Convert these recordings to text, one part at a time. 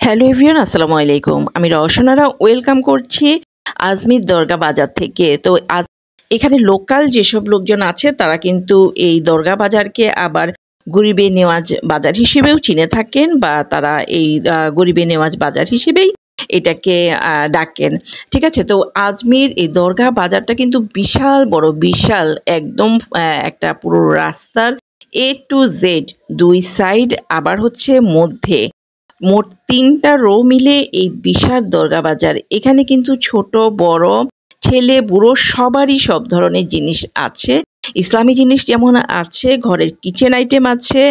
Hello everyone, আসসালামু আলাইকুম। আমি রওশনারা ওয়েলকাম করছি আজমির দরগা বাজার থেকে। তো আজ এখানে লোকাল যেসব লোকজন আছে তারা কিন্তু এই দরগা বাজারকে আবার গরিবে নেওয়াজ বাজার হিসেবেও চিনে থাকেন, বা তারা এই গরিবে নেওয়াজ বাজার হিসেবেই এটাকে ডাকেন। ঠিক আছে, তো আজমির এই দরগা বাজারটা কিন্তু বিশাল বড়, বিশাল একদম একটা পুরো রাস্তার A to Z, দুই সাইড আবার হচ্ছে মধ্যে মোট ৩টা রো মিলে এই বিশাল দরগা বাজার। এখানে কিন্তু ছোট বড় ছেলে বুড়ো সবারই সব ধরনের জিনিস আছে। ইসলামী জিনিস যেমন আছে, ঘরের কিচেন আইটেম আছে,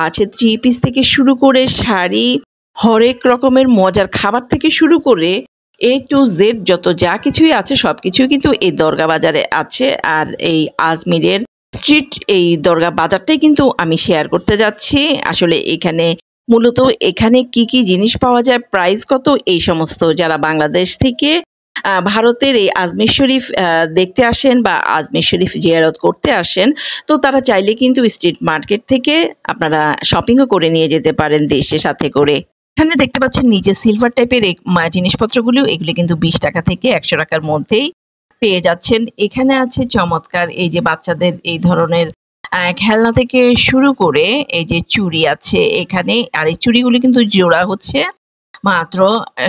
আছে থ্রি পিস থেকে শুরু করে শাড়ি, হরেক রকমের মজার খাবার থেকে শুরু করে A to Z যত যা কিছুই আছে সবকিছুই কিন্তু এই দরগা বাজারে আছে। আর এই আজমিরের স্ট্রিট এই দরগা বাজারটাই কিন্তু আমি শেয়ার করতে যাচ্ছি। আসলে মূলত এখানে কি কি জিনিস পাওয়া যায়, প্রাইস কত, এই সমস্ত যারা বাংলাদেশ থেকে ভারতের এই আজমির শরীফ দেখতে আসেন বা আজমির শরীফ জিয়ারত করতে আসেন, তো তারা চাইলে কিন্তু স্ট্রিট মার্কেট থেকে আপনারা শপিংও করে নিয়ে যেতে পারেন দেশে সাথে করে। এখানে দেখতে পাচ্ছেন নিচে সিলভার টাইপের জিনিসপত্রগুলো, এগুলো কিন্তু 20 টাকা থেকে 100 টাকার মধ্যেই পেয়ে যাচ্ছেন। এখানে আছে চমৎকার এই যে বাচ্চাদের এই ধরনের খেলনা থেকে শুরু করে এই যে চুড়ি আছে এখানে। আর এই চুড়িগুলি কিন্তু জোড়া হচ্ছে মাত্র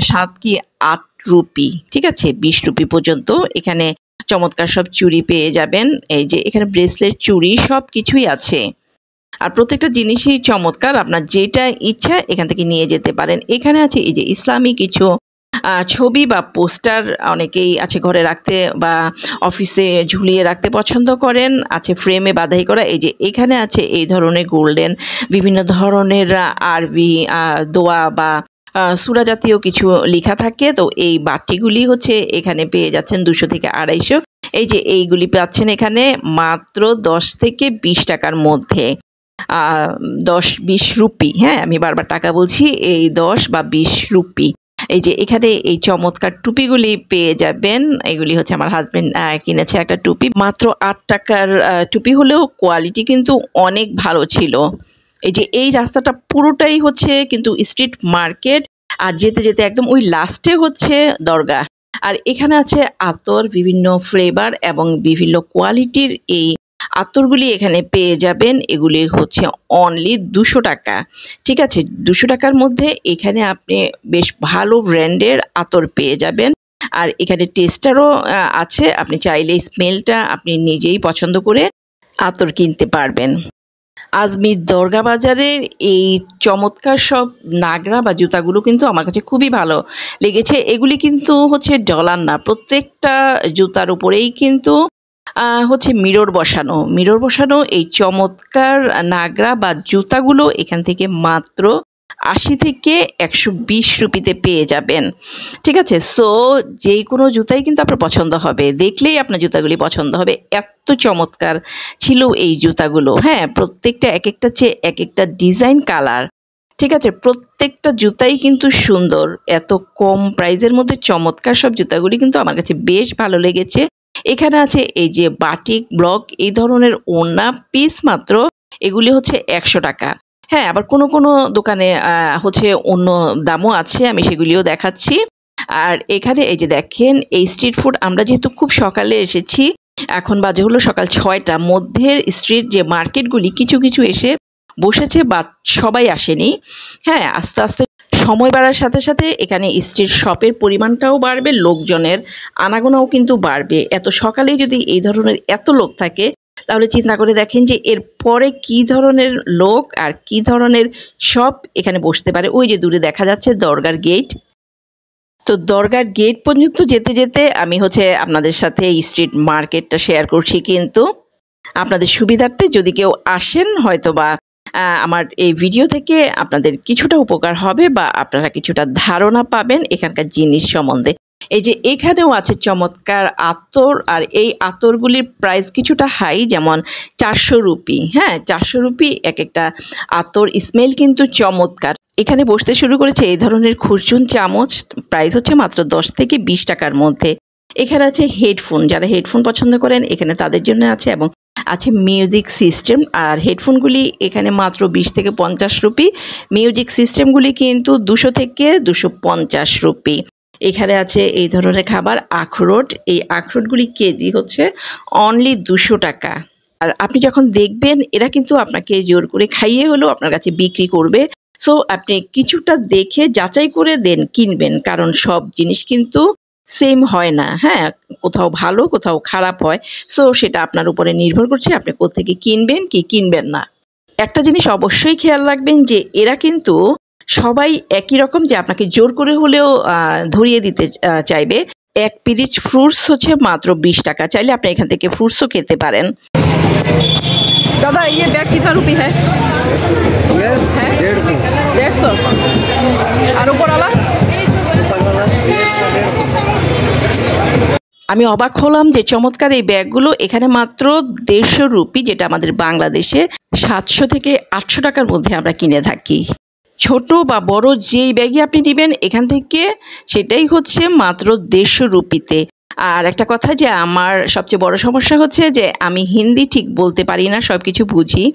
7 কি 8 রুপি, ঠিক আছে, 20 রুপি পর্যন্ত এখানে চমৎকার সব চুড়ি পেয়ে যাবেন। এই যে এখানে ব্রেসলেট, চুড়ি সব কিছুই আছে, আর প্রত্যেকটা জিনিসই চমৎকার। আপনার যেটা ইচ্ছা এখান থেকে নিয়ে যেতে পারেন। এখানে আছে এই যে ইসলামী কিছু ছবি বা পোস্টার, অনেকেই আছে ঘরে রাখতে বা অফিসে ঝুলিয়ে রাখতে পছন্দ করেন, আছে ফ্রেমে বাঁধাই করা। এই যে এখানে আছে এই ধরনের গোল্ডেন বিভিন্ন ধরনের আরবি দোয়া বা সূরা জাতীয় কিছু লেখা থাকে। তো এই বাটিগুলি হচ্ছে এখানে পেয়ে যাচ্ছেন 200 থেকে 250। এই যে এইগুলি পাচ্ছেন এখানে মাত্র 10 থেকে 20 টাকার মধ্যে, 10-20 রুপি। হ্যাঁ, আমি বারবার টাকা বলছি, এই 10 বা 20 রুপি। এই যে এখানে এই চমৎকার টুপিগুলি পেয়ে যাবেন। এগুলি হচ্ছে আমার হাজবেন্ড কিনেছে একটা টুপি, মাত্র 8 টাকার টুপি হলেও কোয়ালিটি কিন্তু অনেক ভালো ছিল। এই যে এই রাস্তাটা পুরোটাই হচ্ছে কিন্তু স্ট্রিট মার্কেট, আর যেতে যেতে একদম ওই লাস্টে হচ্ছে দরগা। আর এখানে আছে আতর, বিভিন্ন ফ্লেভার এবং বিভিন্ন কোয়ালিটির এই আতরগুলি এখানে পেয়ে যাবেন। এগুলি হচ্ছে অনলি 200 টাকা, ঠিক আছে। 200 টাকার মধ্যে এখানে আপনি বেশ ভালো ব্র্যান্ডের আতর পেয়ে যাবেন। আর এখানে টেস্টারও আছে, আপনি চাইলে স্মেলটা আপনি নিজেই পছন্দ করে আতর কিনতে পারবেন। আজমির দরগা বাজারের এই চমৎকার সব নাগরা বা জুতাগুলো কিন্তু আমার কাছে খুবই ভালো লেগেছে। এগুলি কিন্তু হচ্ছে ডলার না, প্রত্যেকটা জুতার উপরেই কিন্তু হচ্ছে মিরর বসানো এই চমৎকার নাগরা বা জুতাগুলো এখান থেকে মাত্র 80 থেকে 120 রুপিতে পেয়ে যাবেন, ঠিক আছে। সো যে কোনো জুতাই কিন্তু আপনার পছন্দ হবে, দেখলেই আপনার জুতাগুলি পছন্দ হবে। এত চমৎকার ছিল এই জুতাগুলো। হ্যাঁ, প্রত্যেকটা এক একটা চেয়ে এক একটা ডিজাইন, কালার, ঠিক আছে। প্রত্যেকটা জুতাই কিন্তু সুন্দর। এত কম প্রাইসের মধ্যে চমৎকার সব জুতাগুলি কিন্তু আমার কাছে বেশ ভালো লেগেছে। এখানে আছে এই যে বাটিক ব্লক, এই ধরনের ওড়না পিস মাত্র এগুলি হচ্ছে 100 টাকা। হ্যাঁ, আবার কোনো কোনো দোকানে হচ্ছে অন্য দামও আছে, আমি সেগুলিও দেখাচ্ছি। আর এখানে এই যে দেখেন এই স্ট্রিট ফুড, আমরা যেহেতু খুব সকালে এসেছি, এখন বাজে হলো সকাল 6টা, মধ্যের স্ট্রিট যে মার্কেটগুলি কিছু কিছু এসে বসেছে, বা সবাই আসেনি। হ্যাঁ, আস্তে আস্তে সময় বাড়ার সাথে সাথে এখানে স্ট্রিট শপের পরিমাণটাও বাড়বে, লোকজনের আনাগোনাও কিন্তু বাড়বে। এত সকালে যদি এই ধরনের এত লোক থাকে, তাহলে চিন্তা করে দেখেন যে এর পরে কি ধরনের লোক আর কি ধরনের শপ এখানে বসতে পারে। ওই যে দূরে দেখা যাচ্ছে দরগার গেট। তো দরগার গেট পর্যন্ত যেতে যেতে আমি হচ্ছে আপনাদের সাথে স্ট্রিট মার্কেটটা শেয়ার করছি, কিন্তু আপনাদের সুবিধার্থে যদি কেউ আসেন, হয়তোবা আমার এই ভিডিও থেকে আপনাদের কিছুটা উপকার হবে বা আপনারা কিছুটা ধারণা পাবেন এখানকার জিনিস সম্বন্ধে। এই যে এখানেও আছে চমৎকার আতর, আর এই আতরগুলির প্রাইস কিছুটা হাই, যেমন 400 রুপি। হ্যাঁ, 400 রুপি এক একটা আতর, স্মেল কিন্তু চমৎকার। এখানে বসতে শুরু করেছে এই ধরনের খুরচুন চামচ, প্রাইস হচ্ছে মাত্র 10 থেকে 20 টাকার মধ্যে। এখানে আছে হেডফোন, যারা হেডফোন পছন্দ করেন এখানে তাদের জন্য আছে, এবং আছে মিউজিক সিস্টেম, আর হেডফোনগুলি এখানে মাত্র 20 থেকে 50 রুপি। মিউজিক সিস্টেমগুলি কিন্তু 200 থেকে 250 রুপি। এখানে আছে এই ধরনের খাবার আখরোট, এই আখরোটগুলি কেজি হচ্ছে অনলি 200 টাকা। আর আপনি যখন দেখবেন এরা কিন্তু আপনাকে জোর করে খাইয়ে হলেও আপনার কাছে বিক্রি করবে। সো আপনি কিছুটা দেখে যাচাই করে দেন কিনবেন, কারণ সব জিনিস কিন্তু সেম হয় না। হ্যাঁ, কোথাও ভালো কোথাও খারাপ হয়। সো সেটা আপনার উপরে নির্ভর করছে আপনি কোত্থেকে কিনবেন কি কিনবেন না। একটা জিনিস অবশ্যই খেয়াল রাখবেন যে এরা কিন্তু সবাই একই রকম, যে আপনাকে জোর করে হলেও ধরিয়ে দিতে চাইবে। এক পিরিচ ফ্রুটস হচ্ছে মাত্র 20 টাকা, চাইলে আপনি এখান থেকে ফ্রুটসও খেতে পারেন। দাদা ये बैग कितना रुपये है? 150। আর উপর আলা? আমি অবাক হলাম যে চমৎকার এই ব্যাগগুলো এখানে মাত্র 150 রুপি, যেটা আমাদের বাংলাদেশে 700 থেকে 800 টাকার মধ্যে আমরা কিনে থাকি। ছোট বা বড় যেই ব্যাগই আপনি নেবেন এখান থেকে সেটাই হচ্ছে মাত্র 150 রুপিতে। আর একটা কথা, যে আমার সবচেয়ে বড় সমস্যা হচ্ছে যে আমি হিন্দি ঠিক বলতে পারি না, সব কিছু বুঝি,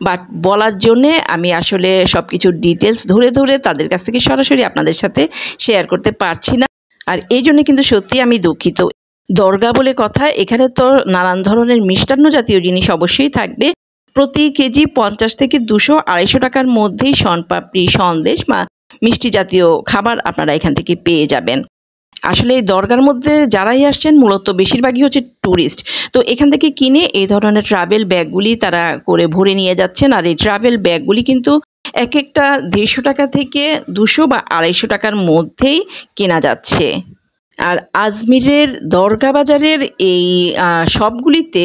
বাট বলার জন্যে আমি আসলে সব কিছুর ডিটেলস ধরে ধরে তাদের কাছ থেকে সরাসরি আপনাদের সাথে শেয়ার করতে পারছি না। আর এই জন্য কিন্তু সত্যি আমি দুঃখিত। দরগা বলে কথা, এখানে তো নানান ধরনের মিষ্টান্ন জাতীয় জিনিস অবশ্যই থাকবে। প্রতি কেজি 50 থেকে 200-250 টাকার মধ্যেই শনপাপড়ি, সন্দেশ বা মিষ্টি জাতীয় খাবার আপনারা এখান থেকে পেয়ে যাবেন। আসলে এই দরগার মধ্যে যারাই আসছেন মূলত বেশিরভাগই হচ্ছে ট্যুরিস্ট, তো এখান থেকে কিনে এই ধরনের ট্রাভেল ব্যাগগুলি তারা করে ভরে নিয়ে যাচ্ছেন। আর এই ট্রাভেল ব্যাগগুলি কিন্তু এক একটা 150 টাকা থেকে 200 বা 250 টাকার মধ্যেই কেনা যাচ্ছে। আর আজমিরের দরগা বাজারের এই শপগুলিতে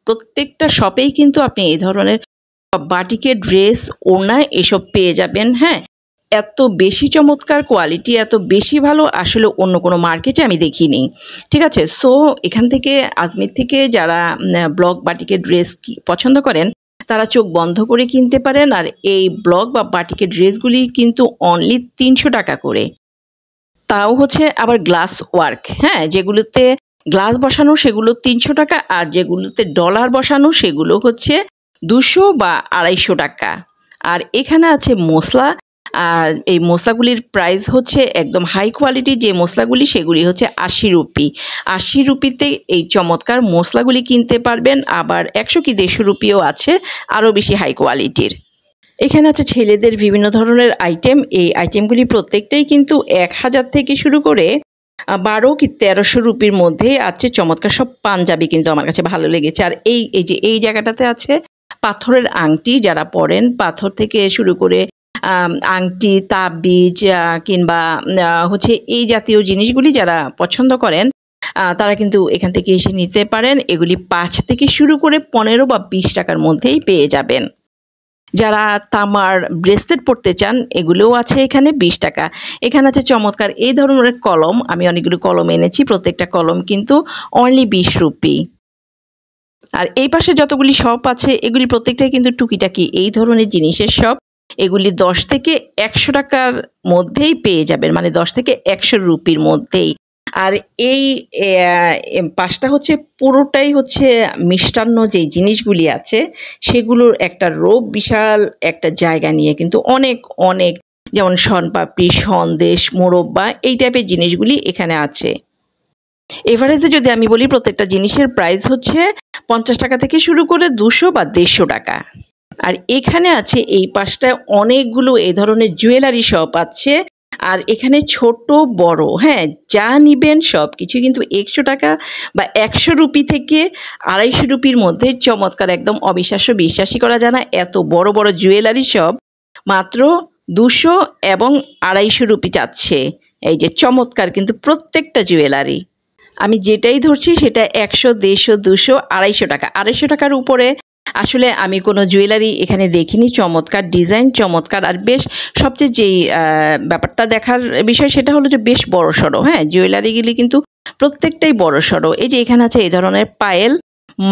প্রত্যেকটা শপেই কিন্তু আপনি এই ধরনের বাটিকের ড্রেস, ওড়না এসব পেয়ে যাবেন। হ্যাঁ, এত বেশি চমৎকার কোয়ালিটি, এত বেশি ভালো আসলে অন্য কোনো মার্কেটে আমি দেখিনি। ঠিক আছে, সো এখান থেকে আজমির থেকে যারা ব্লক বাটিকের ড্রেস পছন্দ করেন তারা চোখ বন্ধ করে কিনতে পারেন। আর এই ব্লক বা বাটিকের ড্রেসগুলি কিন্তু অনলি 300 টাকা করে, তাও হচ্ছে আবার গ্লাস ওয়ার্ক। হ্যাঁ, যেগুলোতে গ্লাস বসানো সেগুলো 300 টাকা, আর যেগুলোতে ডলার বসানো সেগুলো হচ্ছে 200 বা 250 টাকা। আর এখানে আছে মশলা, আর এই মশলাগুলির প্রাইস হচ্ছে একদম হাই কোয়ালিটি যে মশলাগুলি সেগুলি হচ্ছে 80 রুপি। 80 রুপিতে এই চমৎকার মশলাগুলি কিনতে পারবেন। আবার 100 কি 150 রুপিও আছে আরও বেশি হাই কোয়ালিটির। এখানে আছে ছেলেদের বিভিন্ন ধরনের আইটেম। এই আইটেমগুলি প্রত্যেকটাই কিন্তু 1000 থেকে শুরু করে 12 কি 1300 রুপির মধ্যে আছে। চমৎকার সব পাঞ্জাবি কিন্তু আমার কাছে ভালো লেগেছে। আর এই যে এই জায়গাটাতে আছে পাথরের আংটি, যারা পরেন পাথর থেকে শুরু করে আংটি, তাবিজ কিংবা হচ্ছে এই জাতীয় জিনিসগুলি যারা পছন্দ করেন তারা কিন্তু এখান থেকে এসে নিতে পারেন। এগুলি 5 থেকে শুরু করে 15 বা 20 টাকার মধ্যেই পেয়ে যাবেন। যারা তামার ব্রেসলেট পড়তে চান এগুলোও আছে এখানে 20 টাকা। এখানে আছে চমৎকার এই ধরনের কলম, আমি অনেকগুলো কলম এনেছি, প্রত্যেকটা কলম কিন্তু অনলি 20 রুপি। আর এই পাশে যতগুলি শপ আছে এগুলি প্রত্যেকটাই কিন্তু টুকিটাকি এই ধরনের জিনিসের শপ। এগুলি 10 থেকে 100 টাকার মধ্যেই পেয়ে যাবেন, মানে 10 থেকে 100 রুপির মধ্যেই। আর এই পাশটা হচ্ছে পুরোটাই হচ্ছে মিষ্টান্ন যে জিনিসগুলি আছে সেগুলোর একটা রোব, বিশাল একটা জায়গা নিয়ে কিন্তু অনেক অনেক, যেমন শনপাপড়ি, সন্দেশ, মোরব্বা এই টাইপের জিনিসগুলি এখানে আছে। এভারেজে যদি আমি বলি প্রত্যেকটা জিনিসের প্রাইস হচ্ছে 50 টাকা থেকে শুরু করে 200 বা 150 টাকা। আর এখানে আছে এই পাশটায় অনেকগুলো এই ধরনের জুয়েলারি শপ আছে। আর এখানে ছোট বড় হ্যাঁ যা নিবেন সব কিছু কিন্তু 100 টাকা বা 100 রুপি থেকে 250 রুপির মধ্যে। চমৎকার, একদম অবিশ্বাস্য, বিশ্বাসই করা যায় না এত বড় বড় জুয়েলারি শপ মাত্র 200 এবং 250 রুপি যাচ্ছে। এই যে চমৎকার কিন্তু প্রত্যেকটা জুয়েলারি, আমি যেটাই ধরছি সেটা 100, 150, 200, 250 টাকা। 250 টাকার উপরে আসলে আমি কোনো জুয়েলারি এখানে দেখিনি। চমৎকার ডিজাইন, চমৎকার। আর বেশ সবচেয়ে যেই ব্যাপারটা দেখার বিষয় সেটা হলো যে বেশ বড় সড়ো। হ্যাঁ, জুয়েলারিগুলি কিন্তু প্রত্যেকটাই বড় সড়ো। এই যে এখানে আছে এই ধরনের পায়েল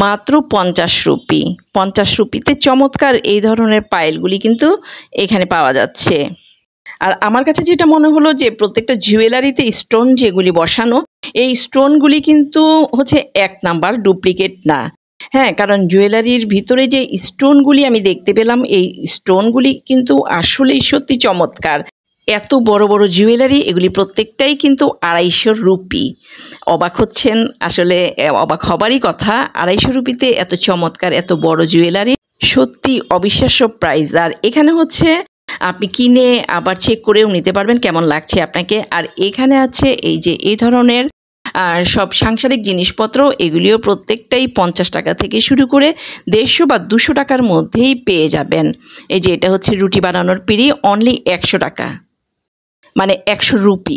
মাত্র 50 রুপি। 50 রুপিতে চমৎকার এই ধরনের পায়েলগুলি কিন্তু এখানে পাওয়া যাচ্ছে। আর আমার কাছে যেটা মনে হলো যে প্রত্যেকটা জুয়েলারিতে স্টোন যেগুলি বসানো, এই স্টোনগুলি কিন্তু হচ্ছে 1 নাম্বার, ডুপ্লিকেট না। হ্যাঁ, কারণ জুয়েলারির ভিতরে যে স্টোনগুলি আমি দেখতে পেলাম, এই স্টোনগুলি কিন্তু আসলেই সত্যি চমৎকার। এত বড়, বড় জুয়েলারি এগুলি প্রত্যেকটাই কিন্তু ৳২৫০ অবাক হচ্ছেন? আসলে অবাক হবারই কথা। ৳২৫০ এত চমৎকার এত বড় জুয়েলারি সত্যি অবিশ্বাস্য প্রাইস। আর এখানে হচ্ছে আপনি কিনে আবার চেক করেও নিতে পারবেন কেমন লাগছে আপনাকে। আর এখানে আছে এই যে এই ধরনের সব সাংসারিক জিনিসপত্র, এগুলিও প্রত্যেকটাই ৳৫০ থেকে শুরু করে ৳১৫০ বা ৳২০০ মধ্যেই পেয়ে যাবেন। এই যে এটা হচ্ছে রুটি বানানোর পিঁড়ি, অনলি ৳১০০, মানে ৳১০০।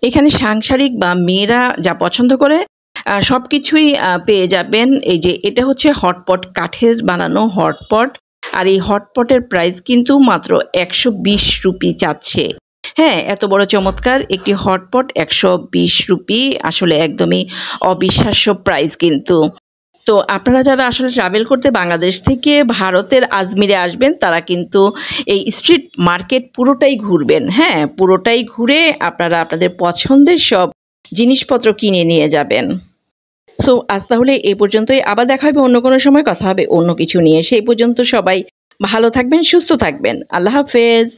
এখানে সাংসারিক বা মেয়েরা যা পছন্দ করে সবকিছুই পেয়ে যাবেন। এই যে এটা হচ্ছে হটপট, কাঠের বানানো হটপট। আর এই হটপটের প্রাইস কিন্তু মাত্র ৳১২০ চাচ্ছে। হ্যাঁ, এত বড় চমৎকার একটি হটপট ৳১২০, আসলে একদমই অবিশ্বাস্য প্রাইস কিন্তু। তো আপনারা যারা আসলে ট্রাভেল করতে বাংলাদেশ থেকে ভারতের আজমিরে আসবেন, তারা কিন্তু এই স্ট্রিট মার্কেট পুরোটাই ঘুরবেন। হ্যাঁ, পুরোটাই ঘুরে আপনারা আপনাদের পছন্দের সব জিনিসপত্র কিনে নিয়ে যাবেন। সো আজ তাহলে এ পর্যন্তই। আবার দেখা হবে অন্য কোনো সময়, কথা হবে অন্য কিছু নিয়ে। সেই পর্যন্ত সবাই ভালো থাকবেন, সুস্থ থাকবেন। আল্লাহ হাফেজ।